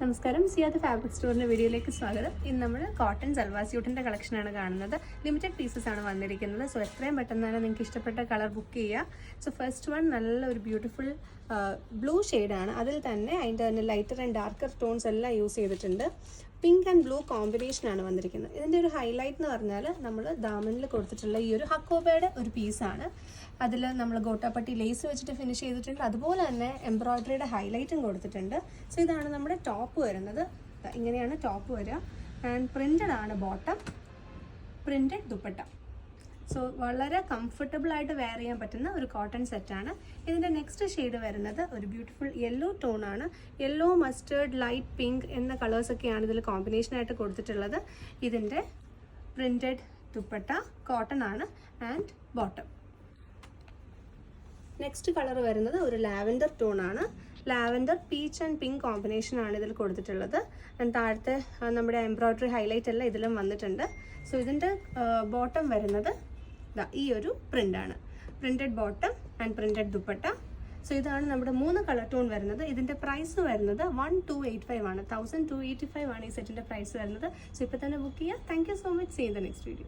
നമസ്കാരം, സിയാദ് ഫാബ്രിക് സ്റ്റോറിൻ്റെ വീഡിയോയിലേക്ക് സ്വാഗതം. ഇന്ന് നമ്മൾ കോട്ടൺ സൽവാർ സ്യൂട്ടിൻ്റെ കളക്ഷനാണ് കാണുന്നത്. ലിമിറ്റഡ് പീസസ് ആണ് വന്നിരിക്കുന്നത്. സോ എത്രയും പെട്ടെന്ന് തന്നെ നിങ്ങൾക്ക് ഇഷ്ടപ്പെട്ട കളർ ബുക്ക് ചെയ്യുക. സോ ഫസ്റ്റ് വൺ നല്ല ഒരു ബ്യൂട്ടിഫുൾ ബ്ലൂ ഷെയ്ഡാണ്. അതിൽ തന്നെ അതിൻ്റെ തന്നെ ലൈറ്റർ ആൻഡ് ഡാർക്കർ ടോൺസ് എല്ലാം യൂസ് ചെയ്തിട്ടുണ്ട്. പിങ്ക് ആൻഡ് ബ്ലൂ കോമ്പിനേഷനാണ് വന്നിരിക്കുന്നത്. ഇതിൻ്റെ ഒരു ഹൈലൈറ്റ് എന്ന് പറഞ്ഞാൽ നമ്മൾ ദാമനിൽ കൊടുത്തിട്ടുള്ള ഈ ഒരു ഹക്കോബയുടെ ഒരു പീസാണ്. അതിൽ നമ്മൾ ഗോട്ടാപ്പട്ടി ലേസ് വെച്ചിട്ട് ഫിനിഷ് ചെയ്തിട്ടുണ്ട്. അതുപോലെ തന്നെ എംബ്രോയ്ഡറിയുടെ ഹൈലൈറ്റും കൊടുത്തിട്ടുണ്ട്. സോ ഇതാണ് നമ്മുടെ ടോപ്പ് വരുന്നത്. ഇങ്ങനെയാണ് ടോപ്പ് വരിക. ആൻഡ് പ്രിൻറ്റഡ് ആണ് ബോട്ടം, പ്രിൻറ്റഡ് ദുപ്പട്ട. സോ വളരെ കംഫർട്ടബിൾ ആയിട്ട് വെയർ ചെയ്യാൻ പറ്റുന്ന ഒരു കോട്ടൺ സെറ്റാണ്. ഇതിൻ്റെ നെക്സ്റ്റ് ഷെയ്ഡ് വരുന്നത് ഒരു ബ്യൂട്ടിഫുൾ യെല്ലോ ടോണാണ്. യെല്ലോ, മസ്റ്റേർഡ്, ലൈറ്റ് പിങ്ക് എന്ന കളേഴ്സൊക്കെയാണ് ഇതിൽ കോമ്പിനേഷനായിട്ട് കൊടുത്തിട്ടുള്ളത്. ഇതിൻ്റെ പ്രിൻറ്റഡ് ദുപ്പട്ട കോട്ടൺ ആണ് ആൻഡ് ബോട്ടം. നെക്സ്റ്റ് കളർ വരുന്നത് ഒരു ലാവൻഡർ ടോണാണ്. ലാവൻഡർ, പീച്ച് ആൻഡ് പിങ്ക് കോമ്പിനേഷനാണ് ഇതിൽ കൊടുത്തിട്ടുള്ളത്. ആൻഡ് താഴത്തെ നമ്മുടെ എംബ്രോയ്ഡറി ഹൈലൈറ്റ് എല്ലാം ഇതിലും വന്നിട്ടുണ്ട്. സോ ഇതിൻ്റെ ബോട്ടം വരുന്നത് ഈ ഒരു പ്രിൻ്റാണ്. Printed bottom and printed dupatta. So ഇതാണ് നമ്മുടെ 3 കളർ ടോൺ വരുന്നത്. ഇതിൻ്റെ പ്രൈസ് വരുന്നത് 1285 ആണ്. 1285 ആണ് ഈ സെറ്റിൻ്റെ പ്രൈസ് വരുന്നത്. സോ ഇപ്പോൾ തന്നെ ബുക്ക് ചെയ്യുക. Thank you so much. See in the next video.